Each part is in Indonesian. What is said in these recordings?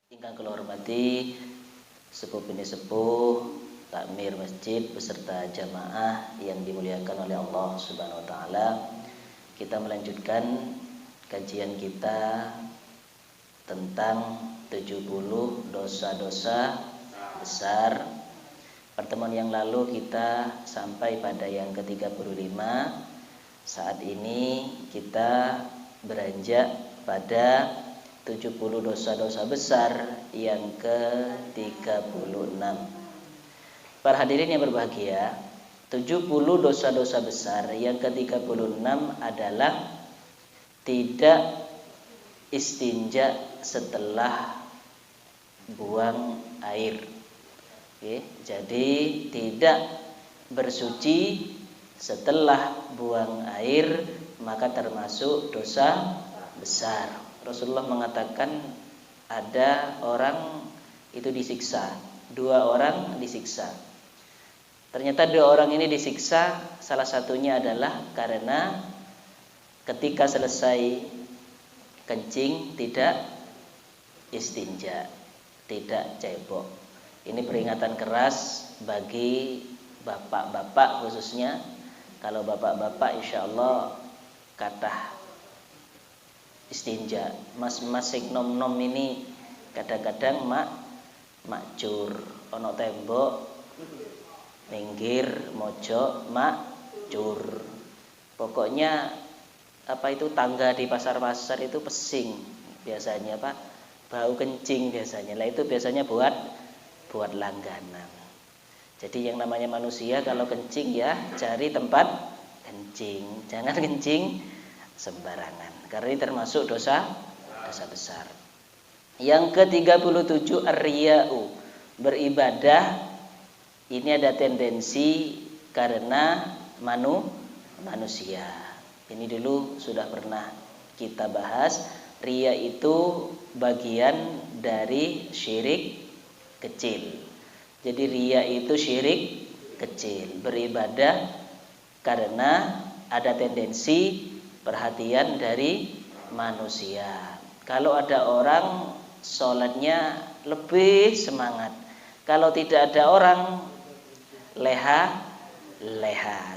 Ingkang kula hormati sepuh bini sepuh, takmir masjid beserta jamaah yang dimuliakan oleh Allah Subhanahu wa taala. Kita melanjutkan kajian kita tentang 70 dosa-dosa besar. Pertemuan yang lalu kita sampai pada yang ke-35. Saat ini kita beranjak pada 70 dosa-dosa besar yang ke-36. Para hadirin yang berbahagia, 70 dosa-dosa besar yang ke-36 adalah tidak istinja setelah buang air. Oke, jadi tidak bersuci setelah buang air maka termasuk dosa besar. Rasulullah mengatakan ada orang itu disiksa, 2 orang disiksa. Ternyata 2 orang ini disiksa, salah satunya adalah karena ketika selesai kencing tidak istinja, tidak cebok. Ini peringatan keras bagi bapak-bapak khususnya. Kalau bapak-bapak insya Allah kathah istinja. Mas-mas sing nom-nom ini kadang-kadang makjur ana tembok minggir mojok makjur. Pokoknya apa itu tangga di pasar-pasar itu pesing biasanya Pak, bau kencing biasanya. Lah itu biasanya buat langganan. Jadi yang namanya manusia kalau kencing ya cari tempat kencing, jangan kencing sembarangan. Karena ini termasuk dosa besar. Yang ke-37 ar-riya'u, beribadah ini ada tendensi karena manusia. Ini dulu sudah pernah kita bahas. Riya itu bagian dari syirik kecil. Jadi riya itu syirik kecil, beribadah karena ada tendensi perhatian dari manusia. Kalau ada orang sholatnya lebih semangat, kalau tidak ada orang leha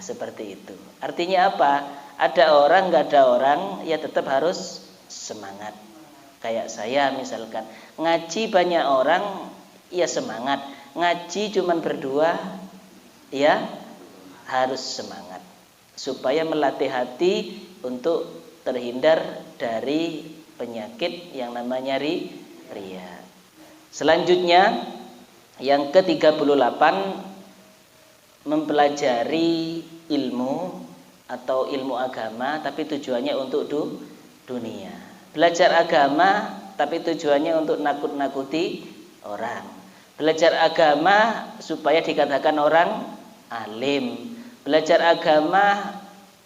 seperti itu. Artinya apa? Ada orang nggak ada orang ya tetap harus semangat. Kayak saya misalkan ngaji banyak orang ya semangat, ngaji cuman berdua ya harus semangat supaya melatih hati untuk terhindar dari penyakit yang namanya riya. Selanjutnya yang ke-38 mempelajari ilmu atau ilmu agama tapi tujuannya untuk dunia. Belajar agama tapi tujuannya untuk nakut-nakuti orang. Belajar agama supaya dikatakan orang alim. Belajar agama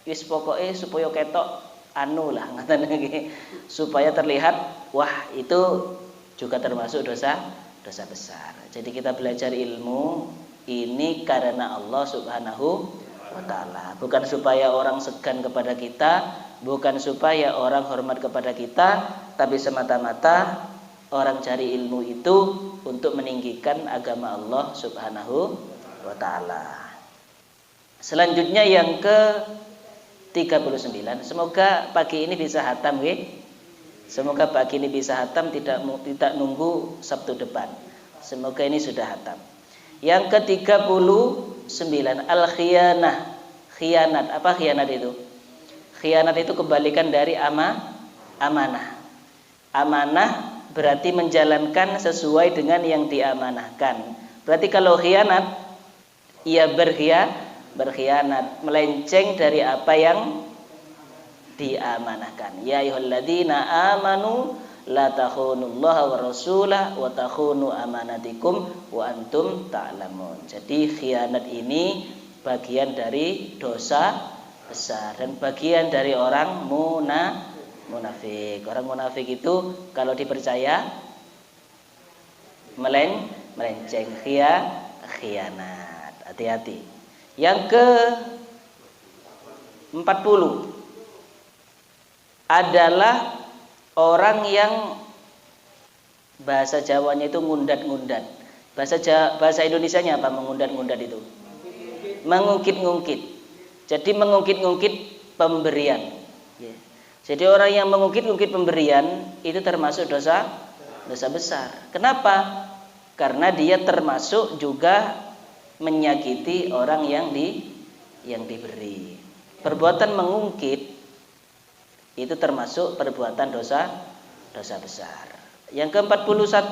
wis pokoke supaya ketok anu lah ngaten iki, supaya terlihat wah itu juga termasuk dosa besar. Jadi kita belajar ilmu ini karena Allah Subhanahu wa taala, bukan supaya orang segan kepada kita, bukan supaya orang hormat kepada kita, tapi semata-mata orang cari ilmu itu untuk meninggikan agama Allah Subhanahu wa taala. Selanjutnya yang ke-39. Semoga pagi ini bisa hatam nggih. Semoga pagi ini bisa hatam, tidak nunggu Sabtu depan. Semoga ini sudah hatam. Yang ke-39 al-khiyanah. Khianat. Apa khianat itu? Khianat itu kebalikan dari amanah. Amanah berarti menjalankan sesuai dengan yang diamanahkan. Berarti kalau khianat ia berkhianat, melenceng dari apa yang diamanahkan. Ya ayyuhalladzina amanu la takhunullaha wa rasulah wa takhunu amanatikum wa antum ta'lamun. Jadi khianat ini bagian dari dosa besar dan bagian dari orang munafik. Orang munafik itu kalau dipercaya melenceng, khianat. Hati-hati. Yang ke-40 adalah orang yang Bahasa Jawanya itu ngundat-ngundat. Bahasa Indonesianya apa mengundat-ngundat itu? Mengungkit-ngungkit. Jadi mengungkit-ngungkit pemberian. Ya. Jadi orang yang mengungkit-ungkit pemberian itu termasuk dosa besar. Kenapa? Karena dia termasuk juga menyakiti orang yang diberi. Perbuatan mengungkit itu termasuk perbuatan dosa besar. Yang ke-41,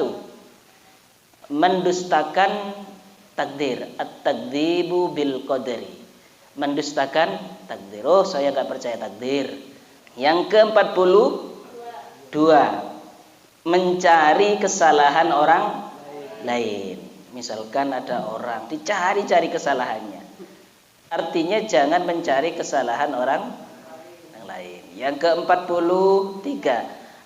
mendustakan takdir, at-takdzibu bil qadari. Mendustakan takdir. Oh, saya enggak percaya takdir. Yang ke-42, mencari kesalahan orang lain. Misalkan ada orang dicari-cari kesalahannya. Artinya jangan mencari kesalahan orang yang lain. Yang ke-43,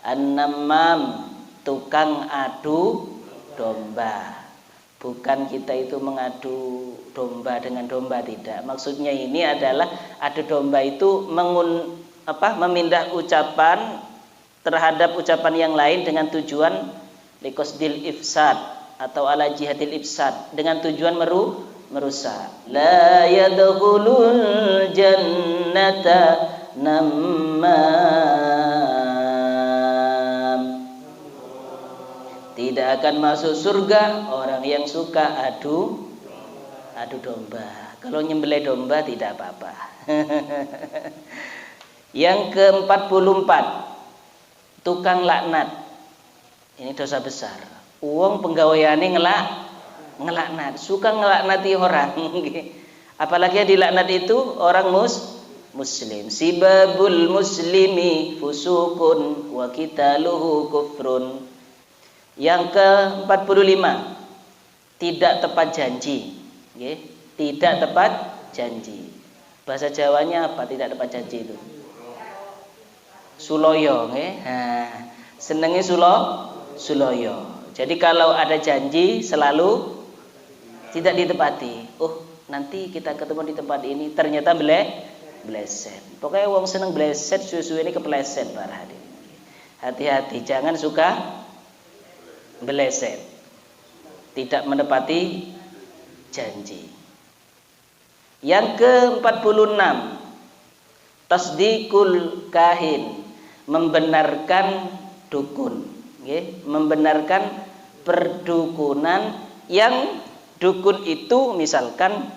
an-namam, tukang adu domba. Bukan kita itu mengadu domba dengan domba, tidak. Maksudnya ini adalah adu domba itu memindah ucapan terhadap ucapan yang lain dengan tujuan liqasdil ifsad atau ala jihadil ifsad, dengan tujuan merusak. La yadkhulul jannata namam. Tidak akan masuk surga orang yang suka adu domba. Kalau nyembelih domba tidak apa-apa. Yang ke-44, tukang laknat. Ini dosa besar. Uang penggaweane ngelaknat, suka ngelaknati orang. Apalagi yang dilaknat itu orang muslim. Sibabul muslimi fusukun wa qitaluhu kufrun. Yang ke-45, tidak tepat janji. Tidak tepat janji. Bahasa Jawanya apa tidak tepat janji itu? Suloyo, senenge suloyo. Jadi kalau ada janji selalu tidak ditepati. Oh, nanti kita ketemu di tempat ini, ternyata bleset. Pokoknya wong seneng bleset, susu ini kepleset para hadirin. Hati-hati, jangan suka beleset, tidak menepati janji. Yang ke-46, tasdikul kahin, membenarkan dukun, membenarkan perdukunan yang dukun itu misalkan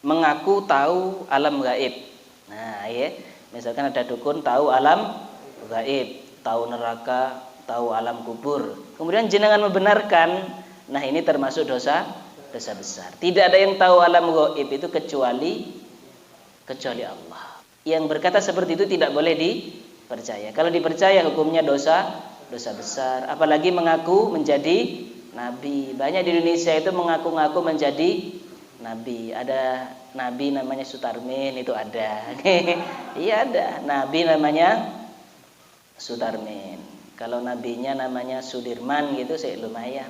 mengaku tahu alam gaib. Nah, misalkan ada dukun tahu alam gaib, tahu neraka, tahu alam kubur. Kemudian jenengan membenarkan, nah ini termasuk dosa besar. Tidak ada yang tahu alam gaib itu kecuali Allah. Yang berkata seperti itu tidak boleh dipercaya. Kalau dipercaya hukumnya dosa besar. Apalagi mengaku menjadi nabi. Banyak di Indonesia itu mengaku-ngaku menjadi nabi. Ada nabi namanya Sutarmin, itu ada. Iya ada. Nabi namanya Sutarmin. Kalau nabinya namanya Sudirman gitu sih lumayan.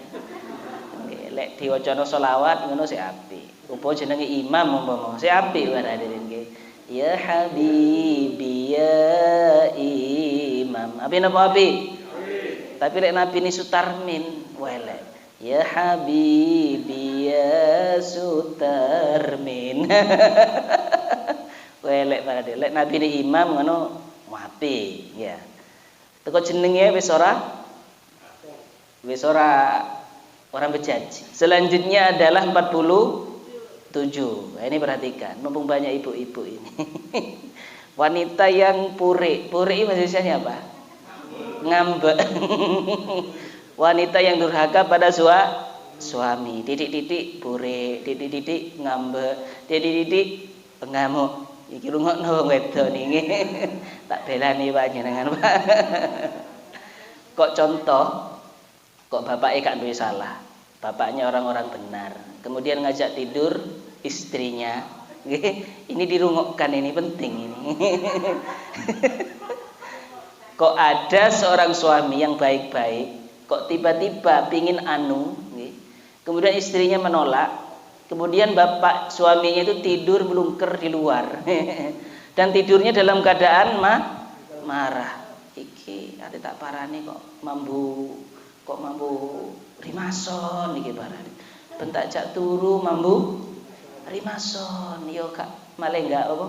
Lek diwacana selawat ngono sik apik. Upo jenenge imam umpama sik apik wae hadirin nggih. Ya habibi ya imam. Apik napa apik? Tapi lek nabi ni Sutarmin welek. Ya habibi ya Sutarmin. Welek para lek nabi ni imam ngono apik ya. Teko jenenge wis ora orang bejaji. Selanjutnya adalah 47. Nah, ini perhatikan, mumpung banyak ibu-ibu ini. Wanita yang puri maksudnya apa? Ngambek. Wanita yang durhaka pada suami. Titik-titik puri, titik-titik ngambek, titik-titik pengamuk. Iki rungokno wedok niki. Tak belani panjenengan, Pak. Kok bapaknya gak duwe salah. Bapaknya orang-orang benar. Kemudian ngajak tidur istrinya. Ini dirungokkan, ini penting ini. Kok ada seorang suami yang baik-baik, kok tiba-tiba pingin kemudian istrinya menolak. Kemudian bapak suaminya itu tidur melungker di luar. Dan tidurnya dalam keadaan marah. Iki ada tak parani kok mambu kok mampu rimason iki barang. Bentak jak turu mampu rimason, yo kak malah enggak apa?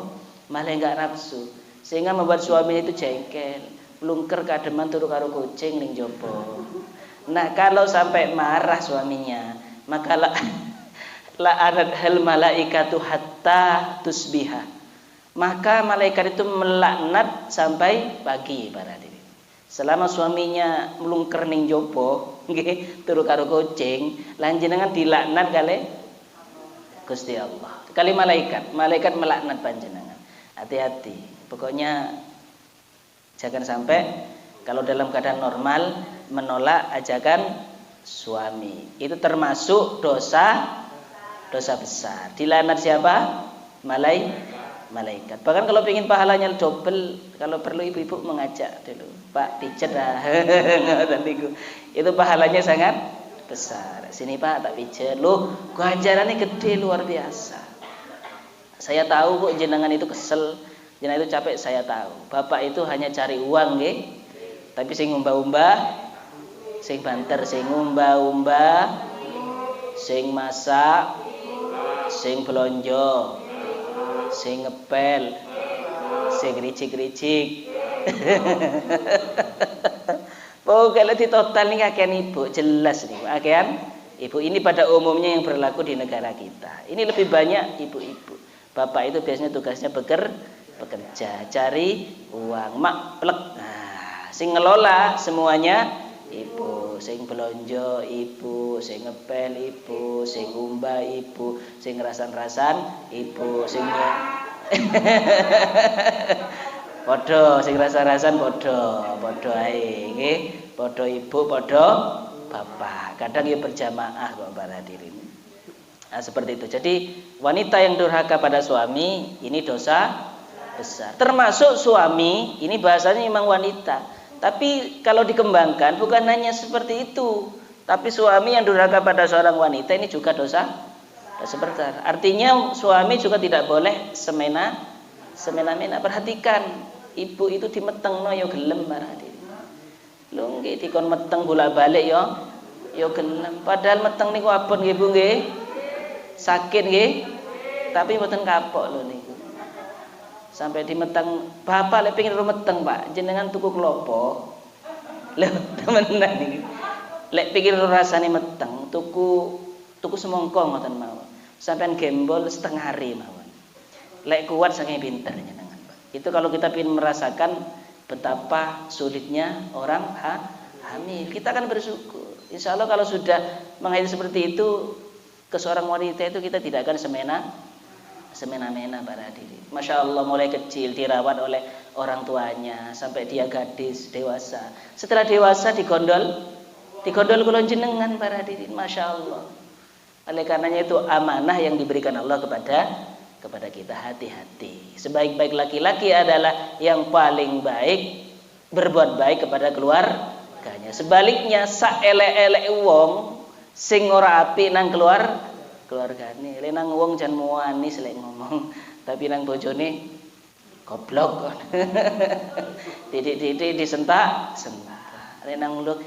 Malah enggak nafsu. Sehingga membuat suaminya itu jengkel, lungker kademan turu karo kucing ning jopo. Nah, kalau sampai marah suaminya, maka la anad hal malaikatu hatta tusbiha. Maka malaikat itu melaknat sampai pagi para hadirin. Selama suaminya melungker ning jopo, nggih, turu karo kucing, lan jenengan dilaknat kali Gusti Allah. Kali malaikat melaknat panjenengan. Hati-hati. Pokoknya jangan sampai kalau dalam keadaan normal menolak ajakan suami. Itu termasuk dosa besar. Dilaknat siapa? Malaikat. Bahkan kalau ingin pahalanya double, kalau perlu ibu-ibu mengajak dulu, Pak pijet dah. Itu pahalanya sangat besar. Sini Pak tak pijet. Loh, ganjarannya gede luar biasa. Saya tahu kok jenengan itu kesel, jenengan itu capek, saya tahu. Bapak itu hanya cari uang nggih. Tapi sing umbah-umbah, sing banter, sing umbah-umbah, sing masak, sing belonjo, sing ngepel, sing ricik-ricik. Pokoknya di total ini kakean ibu, jelas nih, kakean ibu. Ini pada umumnya yang berlaku di negara kita. Ini lebih banyak ibu-ibu. Bapak itu biasanya tugasnya bekerja, cari uang, mak plek. Nah, sing ngelola semuanya ibu, sing belonjo ibu, sing ngepel ibu, sing umbah ibu, sing rasan-rasan ibu, sing podo, sing rasan-rasan podo ae nggih, podo ibu, podo bapak. Kadang ya berjamaah kok para hadirin. Nah, seperti itu. Jadi wanita yang durhaka pada suami ini dosa besar. Termasuk suami, ini bahasanya memang wanita. Tapi kalau dikembangkan bukan hanya seperti itu, tapi suami yang durhaka pada seorang wanita ini juga dosa besar. Artinya suami juga tidak boleh semena-mena. Perhatikan, ibu itu dimetengno yo gelem marane. Lho nggih dikon meteng bolak-balik yo gelem. Padahal meteng niku abon nggih Bu nggih. Sakit nggih. Tapi mboten kapok lho niku. Sampai dimeteng, bapak lek pengin meteng Pak, jenengan tuku klopo. Lho temenan iki. Lek pikir rasane meteng, tuku semongko ngoten mawon. Sampean gembol setengah hari mawon. Lek kuat saking pinter jenengan Pak. Itu kalau kita ingin merasakan betapa sulitnya orang hamil, kita akan bersyukur. Insya Allah kalau sudah menghayati seperti itu ke seorang wanita itu kita tidak akan semena-mena para hadirin. Masya Allah mulai kecil dirawat oleh orang tuanya sampai dia gadis dewasa. Setelah dewasa digondol kulon jenengan para hadirin. Masya Allah. Oleh karenanya itu amanah yang diberikan Allah kepada kita. Hati-hati. Sebaik-baik laki-laki adalah yang paling baik berbuat baik kepada keluarganya. Sebaliknya saelek-elek wong sing ora apik nang keluargane. Lek nang wong jan muani selek ngomong, tapi nang bojone goblok. Titik-titik disentak. Lek nang muluk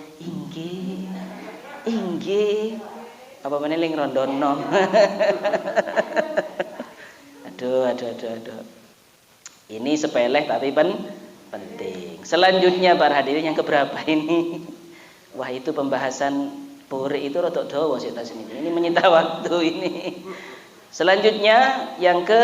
inggih. Apa meneh ling rondono. Aduh. Ini sepele tapi penting. Selanjutnya para hadirin yang keberapa ini? Wah, itu pembahasan puri itu rotok dawa sih tas ini. Ini menyita waktu ini. Selanjutnya yang ke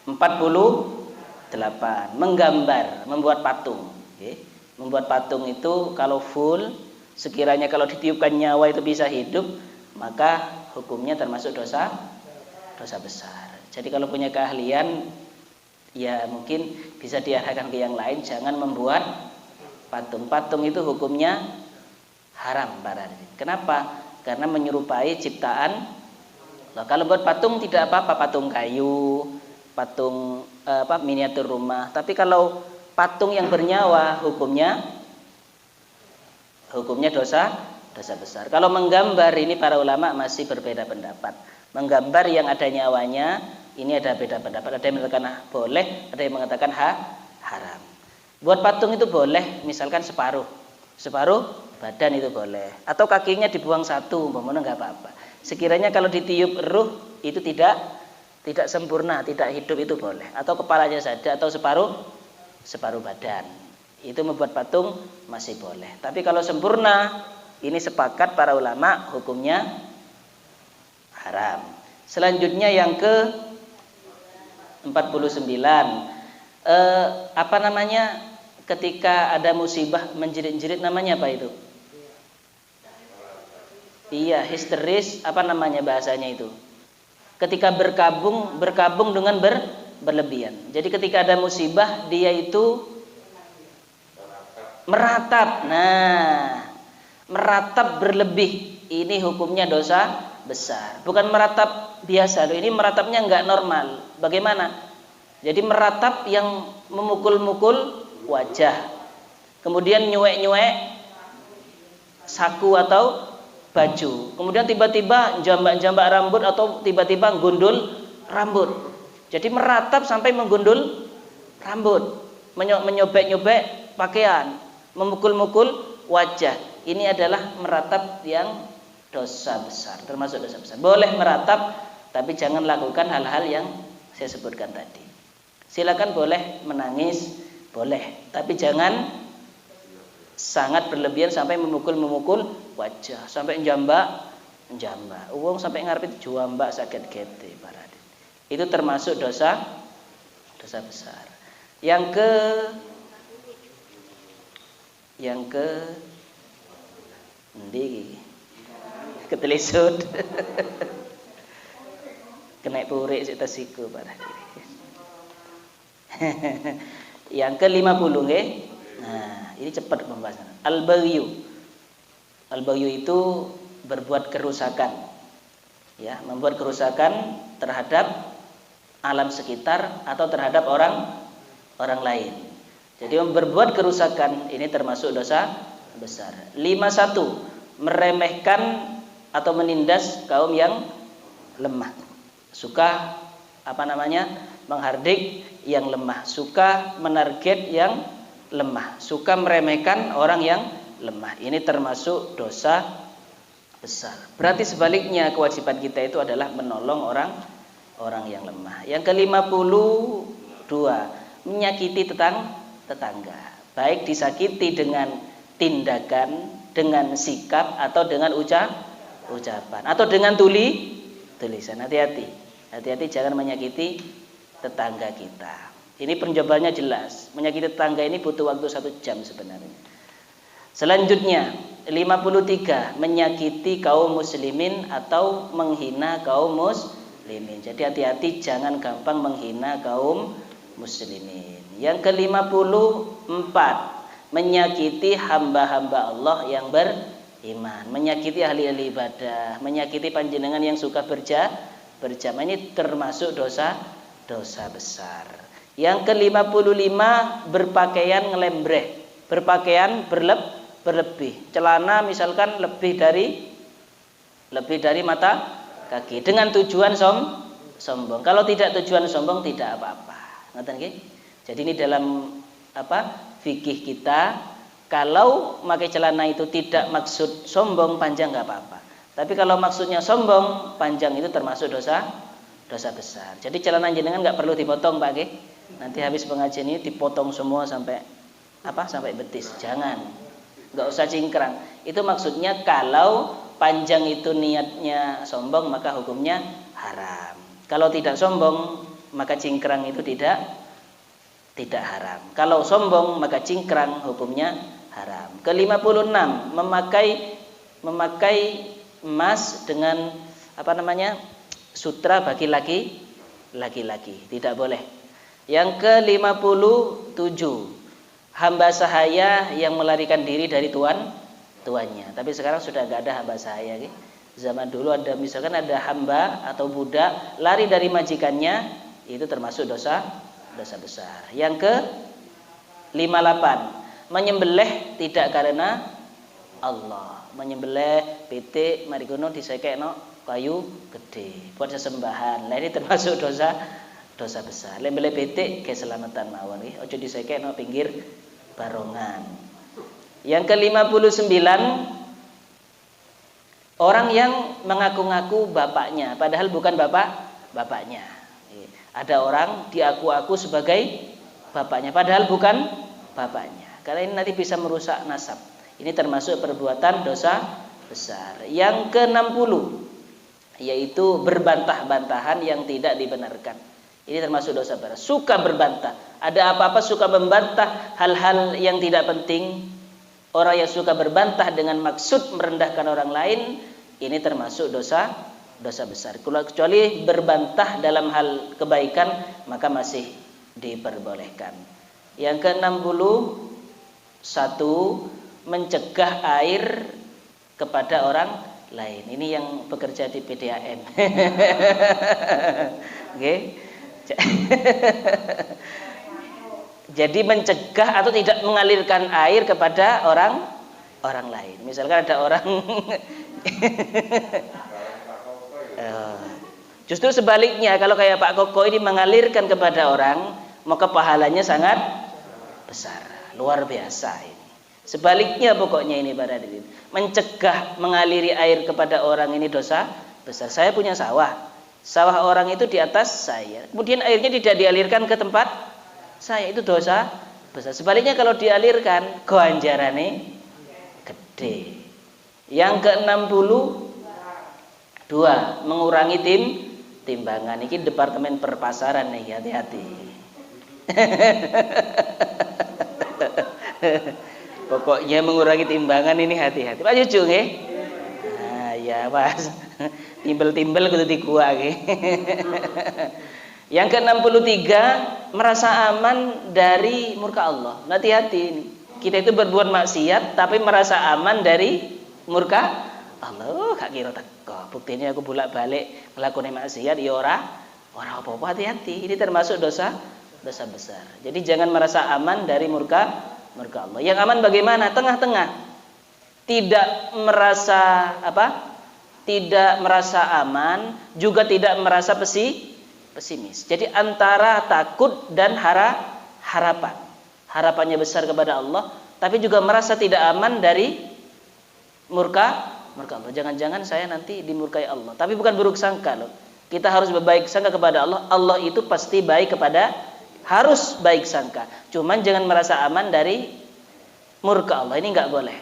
48, menggambar, membuat patung. Okay. Membuat patung itu kalau full, sekiranya kalau ditiupkan nyawa itu bisa hidup, maka hukumnya termasuk dosa besar. Jadi kalau punya keahlian, ya mungkin bisa diarahkan ke yang lain. Jangan membuat patung. Patung itu hukumnya haram para hadirin. Kenapa? Karena menyerupai ciptaan. Nah, kalau buat patung tidak apa-apa, patung kayu, patung miniatur rumah. Tapi kalau patung yang bernyawa hukumnya dosa besar. Kalau menggambar ini para ulama masih berbeda pendapat. Menggambar yang ada nyawanya ini ada beda pendapat. Ada yang mengatakan boleh, ada yang mengatakan haram. Buat patung itu boleh, misalkan separuh badan itu boleh. Atau kakinya dibuang satu, umpamanya nggak apa-apa. Sekiranya kalau ditiup ruh itu tidak sempurna, tidak hidup itu boleh. Atau kepalanya saja atau separuh badan. Itu membuat patung masih boleh. Tapi kalau sempurna, ini sepakat para ulama hukumnya haram. Selanjutnya yang ke 49, apa namanya? Ketika ada musibah menjerit-jerit, namanya apa itu? Iya, histeris, apa namanya bahasanya itu? Ketika berkabung dengan berlebihan. Jadi ketika ada musibah dia itu meratap. Nah, meratap berlebih, ini hukumnya dosa besar. Bukan meratap biasa, ini meratapnya enggak normal. Bagaimana? Jadi meratap yang memukul-mukul wajah, kemudian nyuek-nyuek saku atau baju, kemudian tiba-tiba jambak-jambak rambut atau tiba-tiba gundul rambut. Jadi meratap sampai menggundul rambut, menyobek-nyobek pakaian, memukul-mukul wajah. Ini adalah meratap yang dosa besar, termasuk dosa besar. Boleh meratap, tapi jangan lakukan hal-hal yang saya sebutkan tadi. Silakan boleh menangis, boleh, tapi jangan sangat berlebihan sampai memukul wajah, sampai njambak. Uang sampai ngarep juambak sakit gede paradin. Itu termasuk dosa besar. Yang ke endi ketelisut. Kena purik sik tesiku paradin. Yang ke-50 nggih. Nah, ini cepat pembahasan. Al-baghyu. Al-baghyu itu berbuat kerusakan. Ya, membuat kerusakan terhadap alam sekitar atau terhadap orang lain. Jadi berbuat kerusakan ini termasuk dosa besar. 51, meremehkan atau menindas kaum yang lemah. Suka menghardik yang lemah, suka menarget yang lemah, suka meremehkan orang yang lemah. Ini termasuk dosa besar. Berarti sebaliknya kewajiban kita itu adalah menolong orang yang lemah. Yang ke-52, menyakiti tetangga. Baik disakiti dengan tindakan, dengan sikap atau dengan ucapan atau dengan tulisan. Hati-hati jangan menyakiti tetangga kita. Ini penjabarannya jelas. Menyakiti tetangga ini butuh waktu 1 jam sebenarnya. Selanjutnya 53, menyakiti kaum muslimin atau menghina kaum muslimin. Jadi hati-hati jangan gampang menghina kaum muslimin. Yang ke-54, menyakiti hamba-hamba Allah yang beriman, menyakiti ahli-ahli ibadah, menyakiti panjenengan yang suka berjamaah. Ini termasuk dosa besar. Yang ke-55, berpakaian ngelembreh, berpakaian berlebih. Celana misalkan lebih dari mata kaki dengan tujuan sombong. Kalau tidak tujuan sombong tidak apa-apa. Ngoten nggih? Jadi ini dalam fikih kita, kalau pakai celana itu tidak maksud sombong, panjang enggak apa-apa. Tapi kalau maksudnya sombong, panjang itu termasuk dosa besar. Jadi celana jenengan enggak perlu dipotong, Pak nggih. Nanti habis pengajian ini dipotong semua sampai betis. Jangan. Enggak usah cingkrang. Itu maksudnya kalau panjang itu niatnya sombong, maka hukumnya haram. Kalau tidak sombong, maka cingkrang itu tidak haram. Kalau sombong, maka cingkrang hukumnya haram. Ke-56, memakai emas dengan sutra bagi laki-laki, tidak boleh. Yang ke-57, hamba sahaya yang melarikan diri dari tuannya. Tapi sekarang sudah enggak ada hamba sahaya. Zaman dulu misalkan ada hamba atau budak lari dari majikannya, itu termasuk dosa besar. Yang ke-58, menyembelih tidak karena Allah. Menyembelih pitik mari kono disekekno kayu gede buat sesembahan. Nah, ini termasuk dosa besar. Lembelih pitik keselamatan mawon nggih, aja disekekno pinggir barongan. Yang ke-59, orang yang mengaku-ngaku bapaknya padahal bukan bapaknya. Ada orang diaku-aku sebagai bapaknya padahal bukan bapaknya. Karena ini nanti bisa merusak nasab. Ini termasuk perbuatan dosa besar. Yang ke-60, yaitu berbantah-bantahan yang tidak dibenarkan. Ini termasuk dosa besar. Suka berbantah. Ada apa-apa suka membantah hal-hal yang tidak penting. Orang yang suka berbantah dengan maksud merendahkan orang lain, ini termasuk dosa besar. Kecuali berbantah dalam hal kebaikan, maka masih diperbolehkan. Yang ke-61, mencegah air kepada orang lain. Ini yang bekerja di PDAM. Okay. Jadi mencegah atau tidak mengalirkan air kepada orang lain. Misalkan ada orang justru sebaliknya, kalau kayak Pak Koko ini mengalirkan kepada orang, maka pahalanya sangat besar, luar biasa ini. Sebaliknya pokoknya ini para hadirin, mencegah mengaliri air kepada orang ini dosa besar. Saya punya sawah orang itu di atas saya, kemudian airnya tidak dialirkan ke tempat saya, itu dosa besar. Sebaliknya kalau dialirkan, ganjarannya gede. Yang ke-62, mengurangi timbangan. Ini departemen perpasaran nih, hati-hati. Pokoknya mengurangi timbangan ini hati-hati. Pak Cucu nggih? Nah, ya Mas. Timbel-timbel kudu di gua nggih. Yang ke-63, merasa aman dari murka Allah. Hati-hati ini. Kita itu berbuat maksiat tapi merasa aman dari murka Allah. Gak kira teko. Buktinya aku bolak-balik nglakoni maksiat ya ora apa-apa. Hati-hati. Ini termasuk dosa besar. Jadi jangan merasa aman dari murka Allah. Yang aman bagaimana? Tengah-tengah. Tidak merasa Tidak merasa aman, juga tidak merasa pesimis. Jadi antara takut dan harapan. Harapannya besar kepada Allah, tapi juga merasa tidak aman dari murka Allah. Jangan-jangan saya nanti dimurkai Allah. Tapi bukan buruk sangka loh. Kita harus berbaik sangka kepada Allah. Allah itu pasti baik harus baik sangka. Cuman jangan merasa aman dari murka Allah. Ini enggak boleh.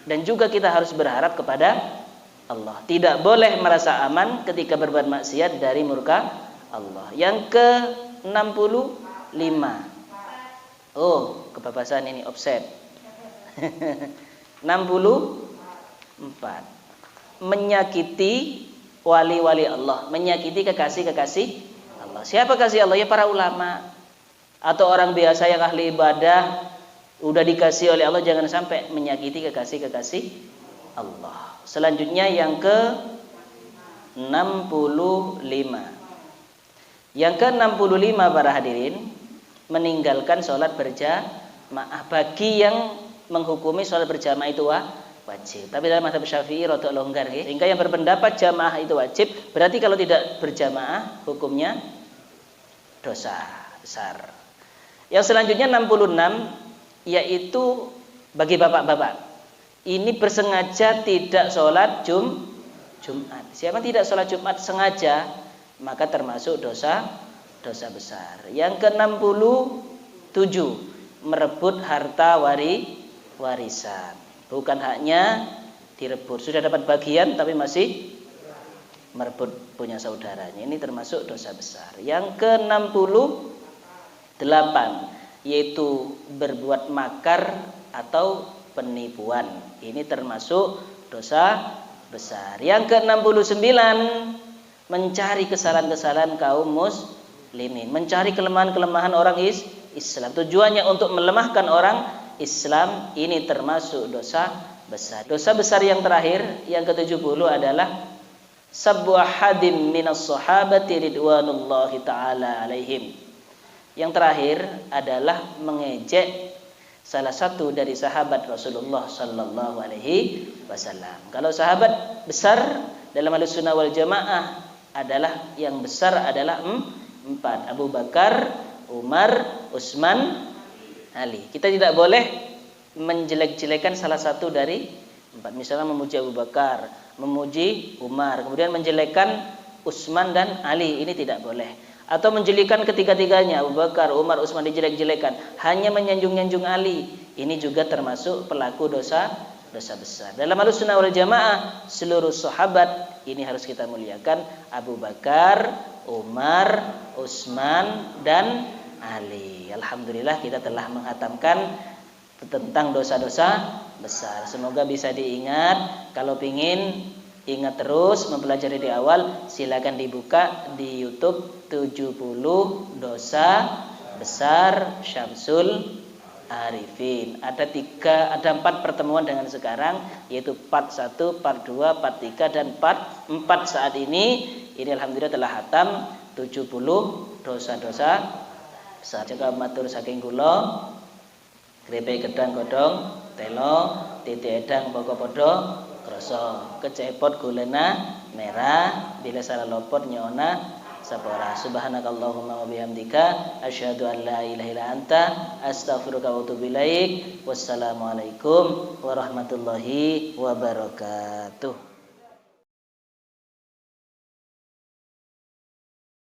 Dan juga kita harus berharap kepada Allah. Tidak boleh merasa aman ketika berbuat maksiat dari murka Allah. Yang ke-65. Oh, kebebasan ini offset. 64. Menyakiti wali-wali Allah, menyakiti kekasih-kekasih Allah. Siapa kasih Allah? Ya para ulama atau orang biasa yang ahli ibadah, udah dikasih oleh Allah, jangan sampai menyakiti kekasih-kekasih Allah. Selanjutnya yang ke-65. Yang ke-65 para hadirin, meninggalkan sholat berjamaah. Bagi yang menghukumi sholat berjamaah itu wajib. Tapi dalam mazhab Syafi'i rada longgar, sehingga yang berpendapat jamaah itu wajib, berarti kalau tidak berjamaah hukumnya dosa besar. Yang selanjutnya 66, yaitu bagi bapak-bapak, ini bersengaja tidak sholat Jumat. Siapa tidak sholat Jumat sengaja, maka termasuk dosa besar. Yang ke-67, merebut harta warisan. Bukan haknya direbut, sudah dapat bagian tapi masih merebut punya saudaranya. Ini termasuk dosa besar. Yang ke-68, yaitu berbuat makar atau penipuan. Ini termasuk dosa besar. Yang ke-69, mencari kesalahan-kesalahan kaum muslimin, mencari kelemahan-kelemahan orang Islam. Tujuannya untuk melemahkan orang Islam. Ini termasuk dosa besar. Dosa besar yang terakhir, yang ke-70 adalah sabbu ahadin minas sahabati ridwanullahi ta'ala alaihim. Yang terakhir adalah mengejek salah satu dari sahabat Rasulullah sallallahu alaihi wasallam. Kalau sahabat besar dalam Ahlussunnah wal Jamaah adalah yang besar adalah 4. Abu Bakar, Umar, Utsman, Ali. Kita tidak boleh menjelek-jelekan salah satu dari 4. Misalnya memuji Abu Bakar, memuji Umar, kemudian menjelekkan Utsman dan Ali, ini tidak boleh. Atau menjelekan ketiga-tiganya, Abu Bakar, Umar, Utsman dijelek-jelekan, hanya menyanjung-nyanjung Ali, ini juga termasuk pelaku dosa besar. Dalam Ahlussunnah wal Jamaah, seluruh sahabat ini harus kita muliakan, Abu Bakar, Umar, Utsman dan Ali. Alhamdulillah kita telah menghatamkan tentang dosa-dosa besar. Semoga bisa diingat. Kalau pingin ingat terus mempelajari di awal, silakan dibuka di YouTube 70 dosa besar Syamsul Arifin. Ada 4 pertemuan dengan sekarang, yaitu part 1, part 2, part 3 dan part 4 saat ini. Ini alhamdulillah telah hatam 70 dosa-dosa besar. Jaga matur saking kula. Krepek gedang godhong telo, titik edang poko podo krasa, kecepot gulena merah, bila salah lopot nyona sapora. Subhanakallahumma wa bihamdika asyhadu an la ilaha illa anta astaghfiruka wa atubu ilaik. Wassalamualaikum warahmatullahi wabarakatuh.